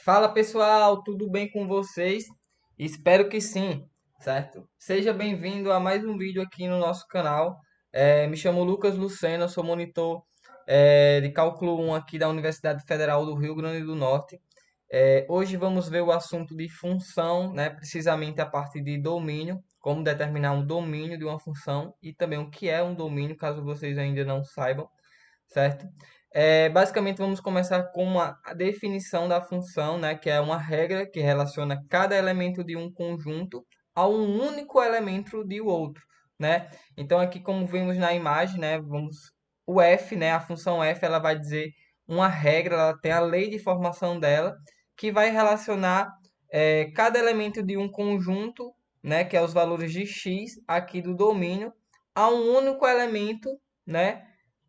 Fala pessoal, tudo bem com vocês? Espero que sim, certo? Seja bem-vindo a mais um vídeo aqui no nosso canal. Me chamo Lucas Lucena, eu sou monitor de cálculo 1 aqui da Universidade Federal do Rio Grande do Norte. Hoje vamos ver o assunto de função, né? Precisamente a parte de domínio, como determinar um domínio de uma função e também o que é um domínio, caso vocês ainda não saibam, certo? Basicamente, vamos começar com a definição da função, né, que é uma regra que relaciona cada elemento de um conjunto a um único elemento de outro, né? Então, aqui, como vemos na imagem, né, o f, né, a função f, ela vai dizer uma regra, ela tem a lei de formação dela, que vai relacionar cada elemento de um conjunto, né, que é os valores de x aqui do domínio, a um único elemento, né,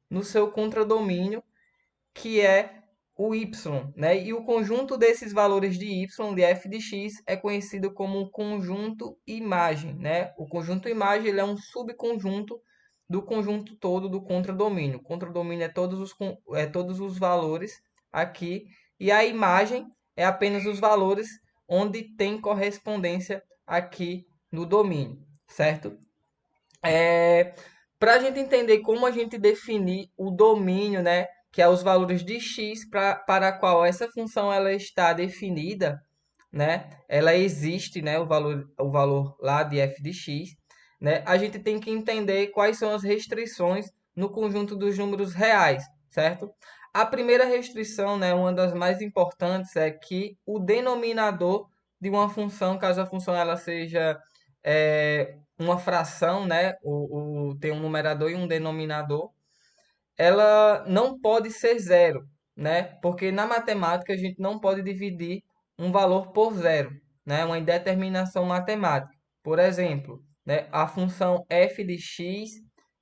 no seu contradomínio, que é o y, né? E o conjunto desses valores de y, de f de x, é conhecido como um conjunto imagem, né? O conjunto imagem ele é um subconjunto do conjunto todo do contradomínio. O contradomínio é todos os valores aqui, e a imagem é apenas os valores onde tem correspondência aqui no domínio, certo? Para a gente entender como a gente definir o domínio, né, que é os valores de x para a qual essa função ela está definida, né, ela existe, né, o valor lá de f de x, né, a gente tem que entender quais são as restrições no conjunto dos números reais, certo? A primeira restrição, né, uma das mais importantes, é que o denominador de uma função, caso a função ela seja uma fração, né, tem um numerador e um denominador, ela não pode ser zero, né? Porque na matemática a gente não pode dividir um valor por zero, né? Uma indeterminação matemática. Por exemplo, né, a função f de x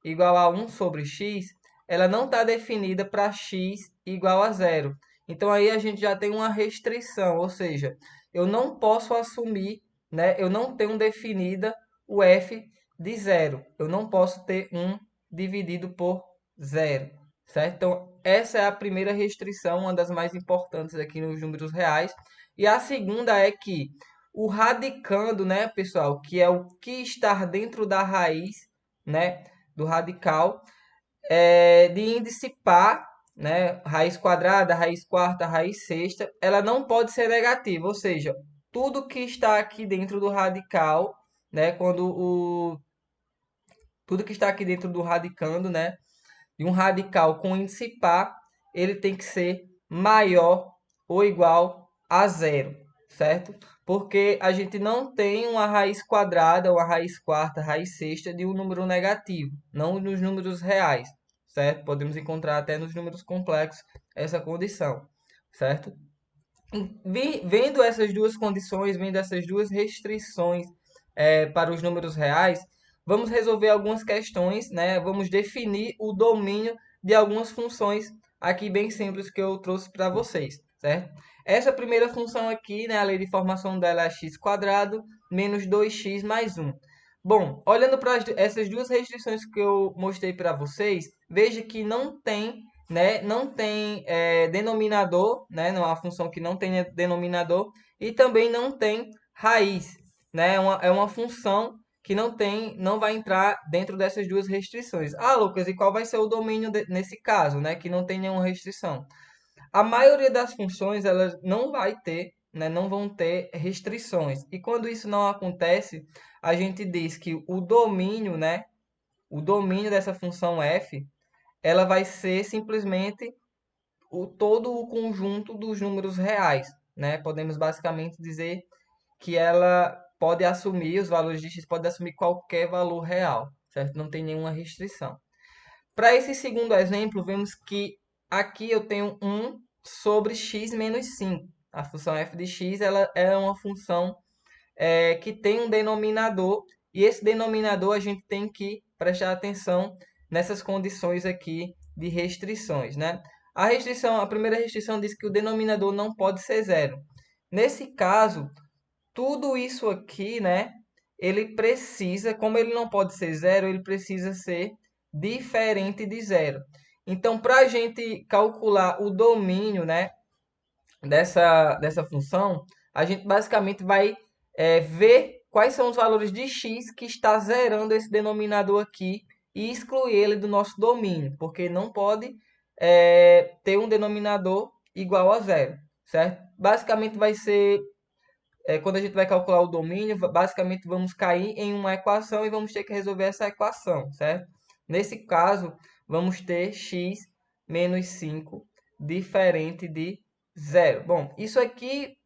igual a 1 sobre x, ela não está definida para x igual a zero. Então aí a gente já tem uma restrição, ou seja, eu não posso assumir, né? Eu não tenho definida o f de zero. Eu não posso ter 1 dividido por zero, certo? Então, essa é a primeira restrição, uma das mais importantes aqui nos números reais. E a segunda é que o radicando, né, pessoal, que é o que está dentro da raiz, né, do radical, de índice par, né, raiz quadrada, raiz quarta, raiz sexta, ela não pode ser negativa, ou seja, tudo que está aqui dentro do radical, né, tudo que está aqui dentro do radicando, né, de um radical com índice par, ele tem que ser maior ou igual a zero, certo? Porque a gente não tem uma raiz quadrada, uma raiz quarta, raiz sexta de um número negativo, não nos números reais, certo? Podemos encontrar até nos números complexos essa condição, certo? Vendo essas duas condições, vendo essas duas restrições para os números reais, vamos resolver algumas questões, né? Vamos definir o domínio de algumas funções aqui bem simples que eu trouxe para vocês, certo? Essa primeira função aqui, né, a lei de formação dela é x quadrado menos 2x mais 1. Bom, olhando para essas duas restrições que eu mostrei para vocês, veja que não tem, né, não tem denominador, né, não é uma função que não tem denominador, e também não tem raiz, né, é uma função que não vai entrar dentro dessas duas restrições. Ah, Lucas, e qual vai ser o domínio nesse caso, né, que não tem nenhuma restrição? A maioria das funções elas não vai ter, né, não vão ter restrições. E quando isso não acontece, a gente diz que o domínio, né, o domínio dessa função f, ela vai ser simplesmente todo o conjunto dos números reais, né? Podemos basicamente dizer que ela pode assumir, os valores de x podem assumir qualquer valor real, certo? Não tem nenhuma restrição. Para esse segundo exemplo, vemos que aqui eu tenho 1 sobre x menos 5. A função f de x ela é uma função que tem um denominador, e esse denominador a gente tem que prestar atenção nessas condições aqui de restrições, né? A primeira restrição diz que o denominador não pode ser zero. Nesse caso, tudo isso aqui, né, ele precisa, como ele não pode ser zero, ele precisa ser diferente de zero. Então, para a gente calcular o domínio, né, dessa função, a gente basicamente vai ver quais são os valores de x que está zerando esse denominador aqui e excluir ele do nosso domínio, porque não pode ter um denominador igual a zero, certo? Basicamente vai ser, quando a gente vai calcular o domínio, basicamente vamos cair em uma equação e vamos ter que resolver essa equação, certo? Nesse caso, vamos ter x menos 5 diferente de zero. Bom, isso aqui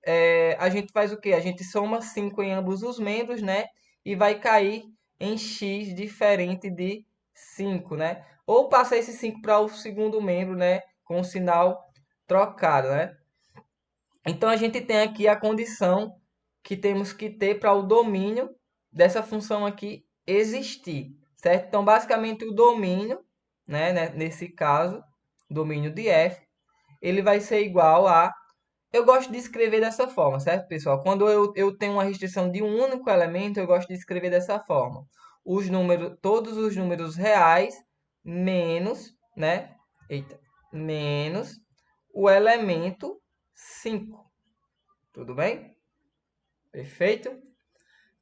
a gente faz o quê? A gente soma 5 em ambos os membros, né? E vai cair em x diferente de 5, né? Ou passa esse 5 para o segundo membro, né? Com o sinal trocado, né? Então, a gente tem aqui a condição que temos que ter para o domínio dessa função aqui existir, certo? Então, basicamente, o domínio, nesse caso, domínio de f, ele vai ser igual a... Eu gosto de escrever dessa forma, certo, pessoal? Quando eu tenho uma restrição de um único elemento, eu gosto de escrever dessa forma. Todos os números reais menos, né? Eita, menos o elemento 5. Tudo bem? Perfeito?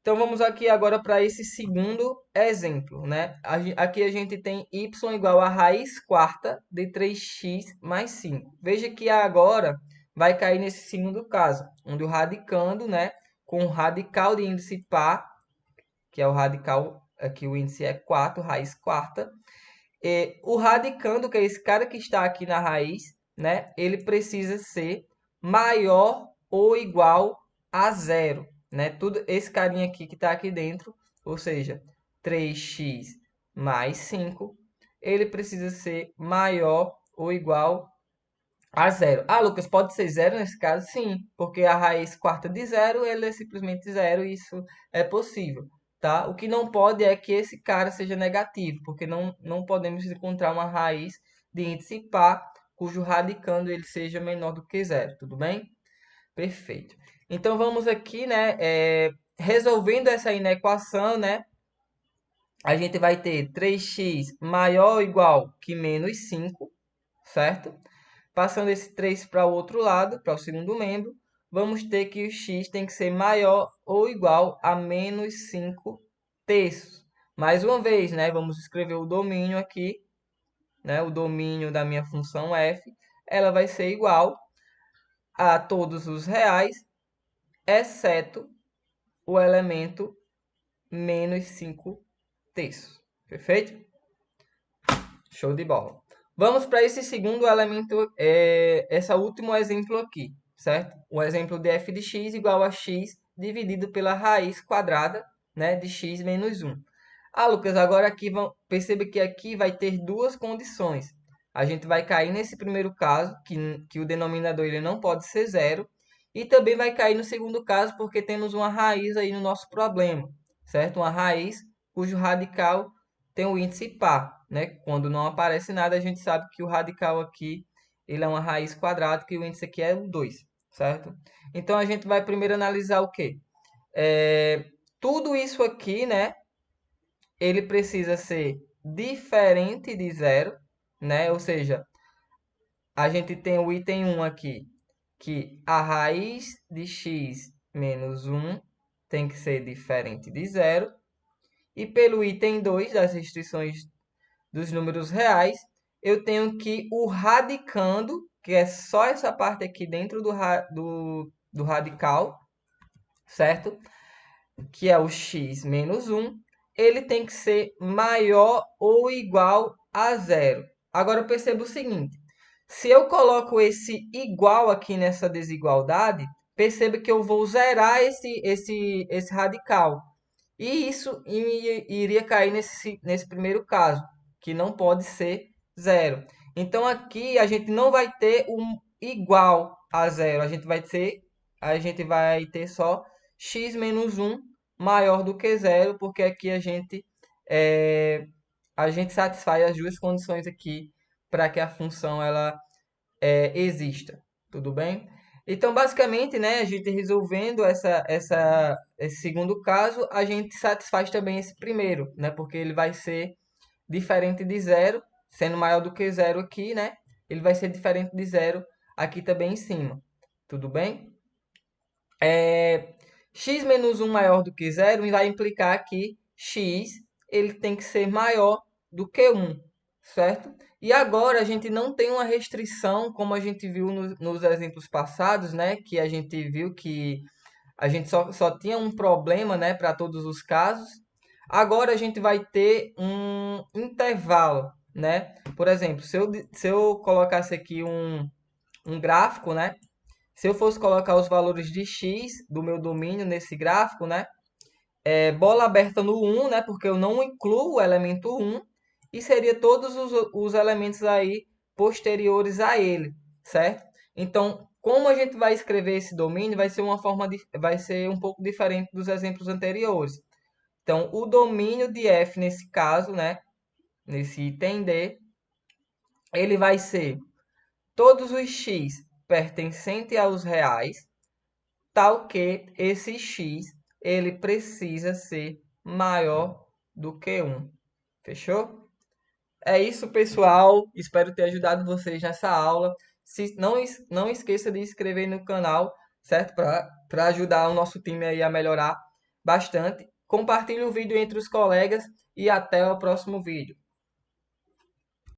Então vamos aqui agora para esse segundo exemplo, né? Aqui a gente tem y igual a raiz quarta de 3x mais 5. Veja que agora vai cair nesse segundo caso, onde o radicando, né, com o radical de índice par, que é o radical, aqui o índice é 4, raiz quarta, e o radicando, que é esse cara que está aqui na raiz, né, ele precisa ser maior ou igual a zero, né? Tudo esse carinha aqui que está aqui dentro, ou seja, 3x mais 5, ele precisa ser maior ou igual a zero. Ah, Lucas, pode ser zero nesse caso? Sim, porque a raiz quarta de zero, ele é simplesmente zero e isso é possível, tá? O que não pode é que esse cara seja negativo, porque não podemos encontrar uma raiz de índice par cujo radicando ele seja menor do que zero, tudo bem? Perfeito. Então vamos aqui, né, resolvendo essa inequação, né, a gente vai ter 3x maior ou igual que menos 5, certo? Passando esse 3 para o outro lado, para o segundo membro, vamos ter que o x tem que ser maior ou igual a menos 5 terços. Mais uma vez, né, vamos escrever o domínio aqui, né, o domínio da minha função f, ela vai ser igual a todos os reais, exceto o elemento menos 5 terços. Perfeito? Show de bola. Vamos para esse segundo elemento, esse último exemplo aqui, certo? O exemplo de f de x igual a x dividido pela raiz quadrada, né, de x menos 1. Ah, Lucas, agora aqui perceba que aqui vai ter duas condições. A gente vai cair nesse primeiro caso, que o denominador ele não pode ser zero, e também vai cair no segundo caso, porque temos uma raiz aí no nosso problema, certo? Uma raiz cujo radical tem o índice par, né? Quando não aparece nada, a gente sabe que o radical aqui ele é uma raiz quadrada, que o índice aqui é o 2, certo? Então, a gente vai primeiro analisar o quê? Tudo isso aqui, né? Ele precisa ser diferente de zero, né? Ou seja, a gente tem o item 1 aqui, que a raiz de x menos 1 tem que ser diferente de zero. E pelo item 2 das restrições dos números reais, eu tenho que o radicando, que é só essa parte aqui dentro do radical, certo? Que é o x menos 1, ele tem que ser maior ou igual a zero. Agora eu percebo o seguinte, se eu coloco esse igual aqui nessa desigualdade, perceba que eu vou zerar esse radical. E isso iria cair nesse primeiro caso, que não pode ser zero. Então aqui a gente não vai ter um igual a zero, a gente vai ter só x menos 1 maior do que zero, porque aqui a gente satisfaz as duas condições aqui para que a função ela exista. Tudo bem? Então, basicamente, né, a gente resolvendo esse segundo caso, a gente satisfaz também esse primeiro, né, porque ele vai ser diferente de zero, sendo maior do que zero aqui, né, ele vai ser diferente de zero aqui também em cima. Tudo bem? X menos um maior do que zero vai implicar que x ele tem que ser maior do que um, certo? E agora a gente não tem uma restrição, como a gente viu nos exemplos passados, né? Que a gente viu que a gente só tinha um problema, né, para todos os casos. Agora a gente vai ter um intervalo, né? Por exemplo, se eu colocasse aqui um gráfico, né? Se eu fosse colocar os valores de x do meu domínio nesse gráfico, né? Bola aberta no um, né? Porque eu não incluo o elemento um e seria todos os elementos aí posteriores a ele, certo? Então, como a gente vai escrever esse domínio, vai ser vai ser um pouco diferente dos exemplos anteriores. Então, o domínio de f nesse caso, né? Nesse item D, ele vai ser todos os x pertencentes aos reais, tal que esse x ele precisa ser maior do que um. Fechou? É isso, pessoal. Espero ter ajudado vocês nessa aula. Não esqueça de se inscrever no canal, certo? Para ajudar o nosso time aí a melhorar bastante. Compartilhe o vídeo entre os colegas e até o próximo vídeo.